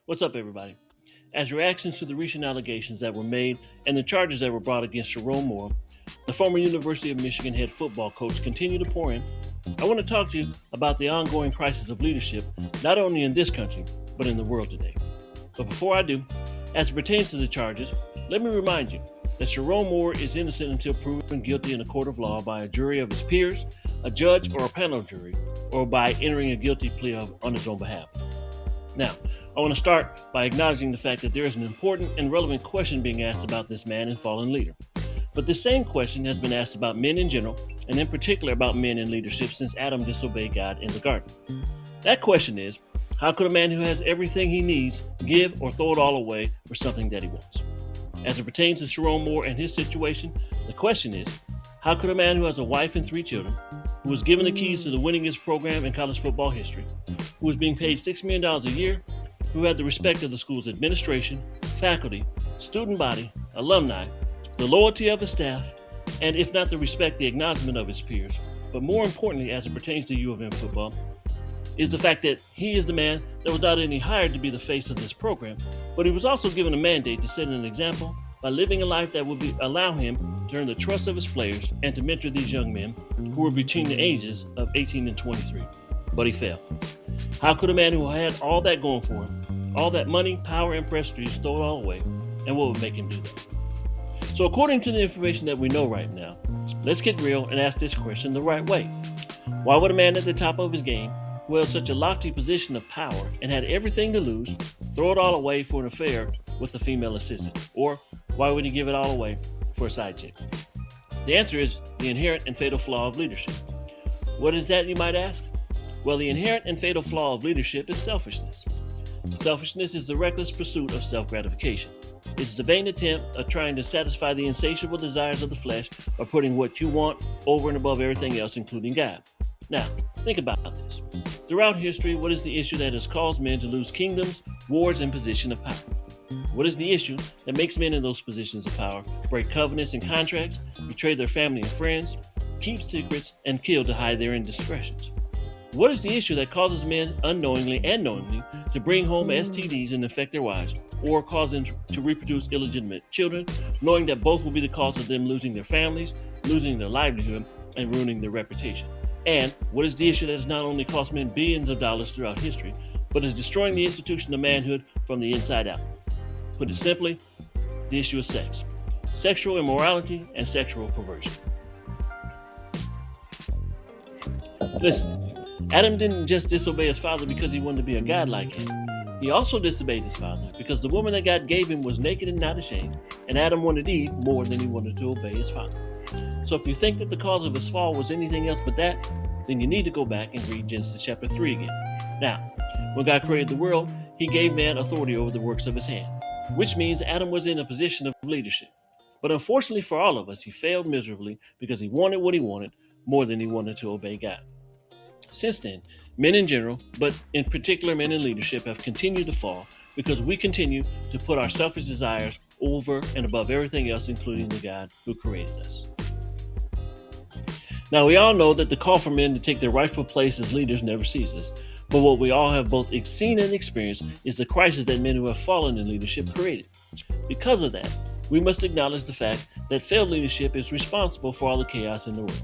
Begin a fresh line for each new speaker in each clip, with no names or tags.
What's up, everybody? As reactions to the recent allegations that were made and the charges that were brought against Sharrone Moore, the former University of Michigan head football coach, continue to pour in, I want to talk to you about the ongoing crisis of leadership, not only in this country, but in the world today. But before I do, as it pertains to the charges, let me remind you that Sharrone Moore is innocent until proven guilty in a court of law by a jury of his peers, a judge or a panel jury, or by entering a guilty plea on his own behalf. Now, I want to start by acknowledging the fact that there is an important and relevant question being asked about this man and fallen leader. But this same question has been asked about men in general, and in particular about men in leadership since Adam disobeyed God in the garden. That question is, how could a man who has everything he needs give or throw it all away for something that he wants? As it pertains to Sharrone Moore and his situation, the question is, how could a man who has a wife and 3 children, who was given the keys to the winningest program in college football history, who was being paid $6 million a year, who had the respect of the school's administration, faculty, student body, alumni, the loyalty of his staff, and if not the respect, the acknowledgement of his peers, but more importantly as it pertains to U of M football, is the fact that he is the man that was not only hired to be the face of this program, but he was also given a mandate to set an example by living a life that would allow him to earn the trust of his players and to mentor these young men who were between the ages of 18 and 23. But he failed. How could a man who had all that going for him, all that money, power, and prestige, throw it all away? And what would make him do that? So according to the information that we know right now, let's get real and ask this question the right way. Why would a man at the top of his game, who held such a lofty position of power and had everything to lose, throw it all away for an affair with a female assistant? Or why would he give it all away for a side chick? The answer is the inherent and fatal flaw of leadership. What is that, you might ask? Well, the inherent and fatal flaw of leadership is selfishness. Selfishness is the reckless pursuit of self-gratification. It's the vain attempt of trying to satisfy the insatiable desires of the flesh or putting what you want over and above everything else, including God. Now, think about this. Throughout history, what is the issue that has caused men to lose kingdoms, wars, and position of power? What is the issue that makes men in those positions of power break covenants and contracts, betray their family and friends, keep secrets, and kill to hide their indiscretions? What is the issue that causes men unknowingly and knowingly to bring home STDs and infect their wives, or cause them to reproduce illegitimate children, knowing that both will be the cause of them losing their families, losing their livelihood, and ruining their reputation? And what is the issue that has not only cost men billions of dollars throughout history, but is destroying the institution of manhood from the inside out? Put it simply, the issue is sex, sexual immorality, and sexual perversion. Listen, Adam didn't just disobey his father because he wanted to be a god like him. He also disobeyed his father because the woman that God gave him was naked and not ashamed, and Adam wanted Eve more than he wanted to obey his father. So if you think that the cause of his fall was anything else but that, then you need to go back and read Genesis chapter 3 again. Now, when God created the world, he gave man authority over the works of his hand, which means Adam was in a position of leadership. But unfortunately for all of us, he failed miserably because he wanted what he wanted more than he wanted to obey God. Since then, men in general, but in particular men in leadership, have continued to fall because we continue to put our selfish desires over and above everything else, including the God who created us. Now, we all know that the call for men to take their rightful place as leaders never ceases, but what we all have both seen and experienced is the crisis that men who have fallen in leadership created. Because of that, we must acknowledge the fact that failed leadership is responsible for all the chaos in the world.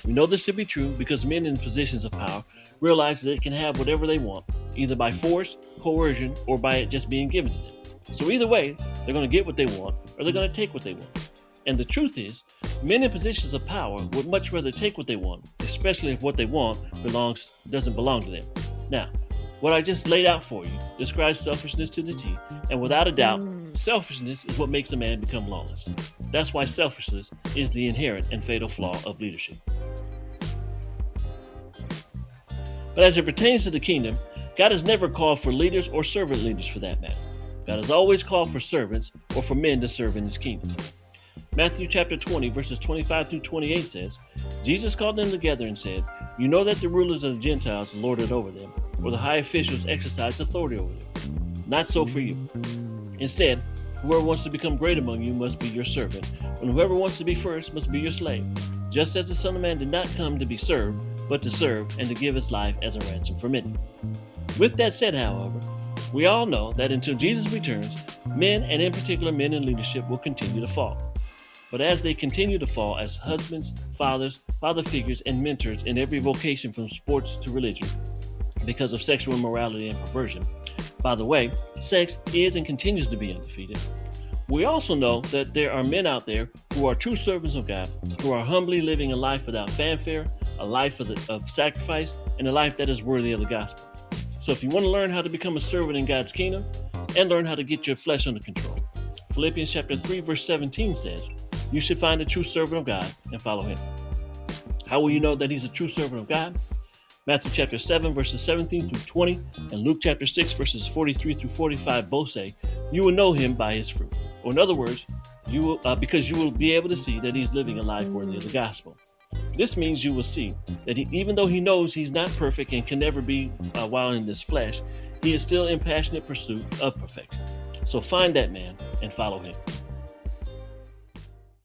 We know this to be true because men in positions of power realize that they can have whatever they want, either by force, coercion, or by it just being given to them. So either way, they're going to get what they want, or they're going to take what they want. And the truth is, men in positions of power would much rather take what they want, especially if what they want doesn't belong to them. Now, what I just laid out for you describes selfishness to the T, and without a doubt, selfishness is what makes a man become lawless. That's why selfishness is the inherent and fatal flaw of leadership. But as it pertains to the kingdom, God has never called for leaders or servant leaders for that matter. God has always called for servants or for men to serve in his kingdom. Matthew chapter 20 verses 25 through 28 says, Jesus called them together and said, "You know that the rulers of the Gentiles lord it over them, or the high officials exercise authority over them. Not so for you. Instead, whoever wants to become great among you must be your servant, and whoever wants to be first must be your slave, just as the Son of Man did not come to be served, but to serve and to give his life as a ransom for many." With that said, however, We all know that until Jesus returns, men, and in particular men in leadership, will continue to fall. But as they continue to fall as husbands, fathers, father figures, and mentors in every vocation from sports to religion, because of sexual immorality and perversion. By the way, sex is and continues to be undefeated. We also know that there are men out there who are true servants of God, who are humbly living a life without fanfare, a life of sacrifice, and a life that is worthy of the gospel. So if you want to learn how to become a servant in God's kingdom and learn how to get your flesh under control, Philippians chapter 3 verse 17 says, you should find a true servant of God and follow him. How will you know that he's a true servant of God? Matthew chapter 7 verses 17 through 20 and Luke chapter 6 verses 43 through 45 both say, you will know him by his fruit. Or in other words, you will because you will be able to see that he's living a life worthy of the gospel. This means you will see that even though he knows he's not perfect and can never be while in this flesh, he is still in passionate pursuit of perfection. So find that man and follow him.